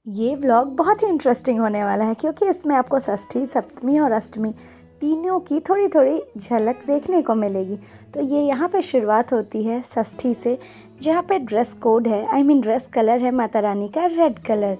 ये व्लॉग बहुत ही इंटरेस्टिंग होने वाला है क्योंकि इसमें आपको षष्ठी, सप्तमी और अष्टमी तीनों की थोड़ी थोड़ी झलक देखने को मिलेगी। तो ये यहाँ पे शुरुआत होती है षष्ठी से, जहाँ पे ड्रेस कोड है, ड्रेस कलर है माता रानी का रेड कलर।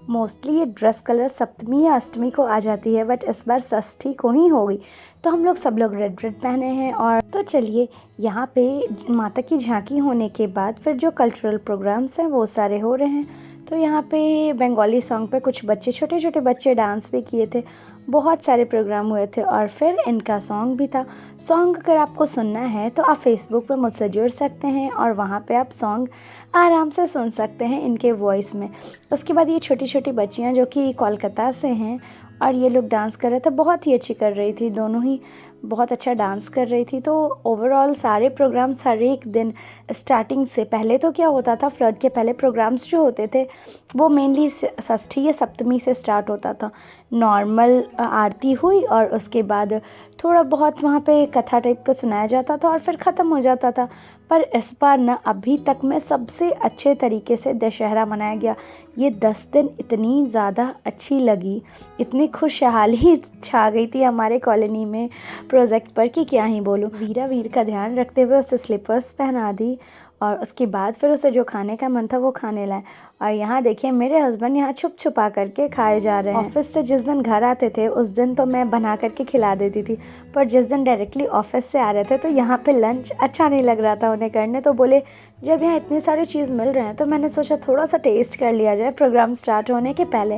मोस्टली ये ड्रेस कलर सप्तमी या अष्टमी को आ जाती है, बट इस बार षष्ठी को ही हो गई, तो हम लोग सब लोग रेड रेड पहने हैं। और तो चलिए, यहाँ पे माता की झांकी होने के बाद फिर जो कल्चरल प्रोग्राम्स हैं वो सारे हो रहे हैं। तो यहाँ पे बंगाली सॉन्ग पे कुछ बच्चे, छोटे छोटे बच्चे डांस भी किए थे, बहुत सारे प्रोग्राम हुए थे। और फिर इनका सॉन्ग भी था। सॉन्ग अगर आपको सुनना है तो आप फेसबुक पर मुझसे जुड़ सकते हैं और वहाँ पे आप सॉन्ग आराम से सुन सकते हैं इनके वॉइस में। उसके बाद ये छोटी छोटी बच्चियाँ जो कि कोलकाता से हैं और ये लोग डांस कर रहे थे, बहुत ही अच्छी कर रही थी, दोनों ही बहुत अच्छा डांस कर रही थी। तो ओवरऑल सारे प्रोग्राम्स हर एक दिन स्टार्टिंग से, पहले तो क्या होता था, फ्लड के पहले प्रोग्राम्स जो होते थे वो मेनली षष्ठी या सप्तमी से स्टार्ट होता था। नॉर्मल आरती हुई और उसके बाद थोड़ा बहुत वहाँ पे कथा टाइप का सुनाया जाता था और फिर ख़त्म हो जाता था। पर इस बार ना अभी तक में सबसे अच्छे तरीके से दशहरा मनाया गया। ये 10 दिन इतनी ज़्यादा अच्छी लगी, इतनी खुशहाली छा गई थी हमारे कॉलोनी में प्रोजेक्ट पर कि क्या ही बोलूँ। वीर का ध्यान रखते हुए उसे स्लीपर्स पहना दी और उसके बाद फिर उसे जो खाने का मन था वो खाने लाए। और यहाँ देखिए, मेरे हस्बैंड यहाँ छुप छुपा करके खाए जा रहे हैं। ऑफिस से जिस दिन घर आते थे उस दिन तो मैं बना करके खिला देती थी, पर जिस दिन डायरेक्टली ऑफिस से आ रहे थे तो यहाँ पे लंच अच्छा नहीं लग रहा था उन्हें करने। तो बोले जब यहाँ इतनी सारी चीज़ मिल रहे हैं तो मैंने सोचा थोड़ा सा टेस्ट कर लिया जाए प्रोग्राम स्टार्ट होने के पहले।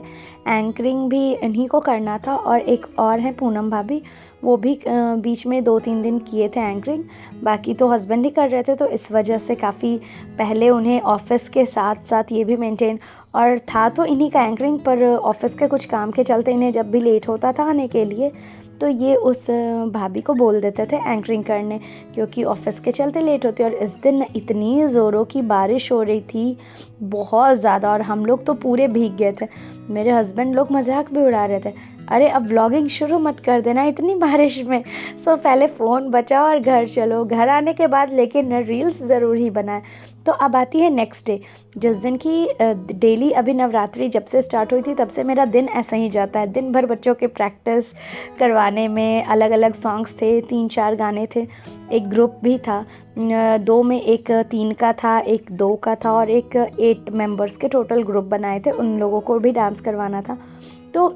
एंकरिंग भी इन्हीं को करना था और एक और है पूनम भाभी, वो भी बीच में 2-3 दिन किए थे एंकरिंग, बाकी तो हस्बैंड ही कर रहे थे। तो इस वजह से काफ़ी पहले उन्हें ऑफिस के साथ साथ ये भी मेंटेन, और था तो इन्हीं का एंकरिंग, पर ऑफिस के कुछ काम के चलते इन्हें जब भी लेट होता था आने के लिए तो ये उस भाभी को बोल देते थे एंकरिंग करने, क्योंकि ऑफिस के चलते लेट होते। और इस दिन इतनी ज़ोरों की बारिश हो रही थी, बहुत ज़्यादा, और हम लोग तो पूरे भीग गए थे। मेरे हस्बैंड लोग मजाक भी उड़ा रहे थे, अरे अब व्लॉगिंग शुरू मत कर देना इतनी बारिश में, सो पहले फ़ोन बचाओ और घर चलो। घर आने के बाद लेकिन रील्स ज़रूर ही बनाए। तो अब आती है नेक्स्ट डे, जिस दिन की डेली, अभी नवरात्रि जब से स्टार्ट हुई थी तब से मेरा दिन ऐसा ही जाता है। दिन भर बच्चों के प्रैक्टिस करवाने में, अलग अलग सॉन्ग्स थे, 3-4 गाने थे, एक ग्रुप भी था, 2 में, एक 3 का था, एक 2 का था और एक 8 मेंबर्स के टोटल ग्रुप बनाए थे, उन लोगों को भी डांस करवाना था। तो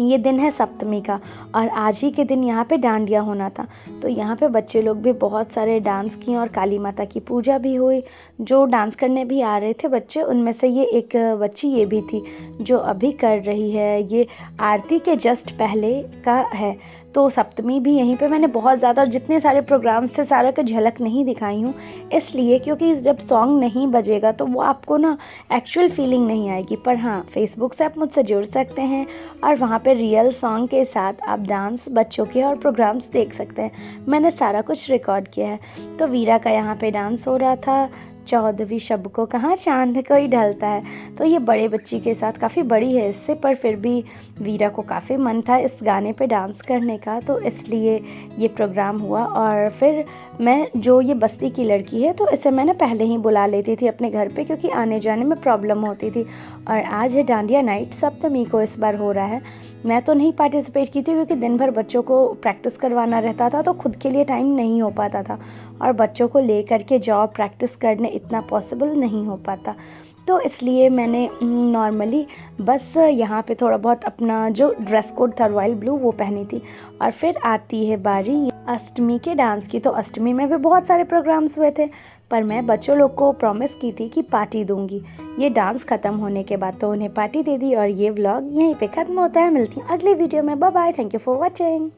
ये दिन है सप्तमी का और आज ही के दिन यहाँ पे डांडिया होना था। तो यहाँ पे बच्चे लोग भी बहुत सारे डांस किए और काली माता की पूजा भी हुई। जो डांस करने भी आ रहे थे बच्चे, उनमें से ये एक बच्ची ये भी थी जो अभी कर रही है, ये आरती के जस्ट पहले का है। तो सप्तमी भी यहीं पे, मैंने बहुत ज़्यादा जितने सारे प्रोग्राम्स थे सारा का झलक नहीं दिखाई हूँ, इसलिए क्योंकि जब सॉन्ग नहीं बजेगा तो वो आपको ना एक्चुअल फीलिंग नहीं आएगी। पर हाँ, फेसबुक से आप मुझसे जुड़ सकते हैं और वहाँ पे रियल सॉन्ग के साथ आप डांस, बच्चों के और प्रोग्राम्स देख सकते हैं। मैंने सारा कुछ रिकॉर्ड किया है। तो वीरा का यहाँ पे डांस हो रहा था, 14वीं शब को कहाँ चांद को ही ढलता है। तो ये बड़े बच्ची के साथ, काफ़ी बड़ी है इससे, पर फिर भी वीरा को काफ़ी मन था इस गाने पे डांस करने का, तो इसलिए ये प्रोग्राम हुआ। और फिर मैं, जो ये बस्ती की लड़की है, तो इसे मैंने पहले ही बुला लेती थी अपने घर पे क्योंकि आने जाने में प्रॉब्लम होती थी। और आज है डांडिया नाइट, सप्तमी को इस बार हो रहा है। मैं तो नहीं पार्टिसिपेट की थी क्योंकि दिन भर बच्चों को प्रैक्टिस करवाना रहता था, तो खुद के लिए टाइम नहीं हो पाता था और बच्चों को ले करके जाओ प्रैक्टिस करने, इतना पॉसिबल नहीं हो पाता। तो इसलिए मैंने नॉर्मली बस यहाँ पे थोड़ा बहुत अपना जो ड्रेस कोड था रॉयल ब्लू वो पहनी थी। और फिर आती है बारी अष्टमी के डांस की। तो अष्टमी में भी बहुत सारे प्रोग्राम्स हुए थे, पर मैं बच्चों लोग को प्रॉमिस की थी कि पार्टी दूंगी ये डांस ख़त्म होने के बाद, तो उन्हें पार्टी दे दी। और ये व्लॉग यहीं पे ख़त्म होता है। मिलती हूँ अगली वीडियो में। Bye bye, thank you for watching.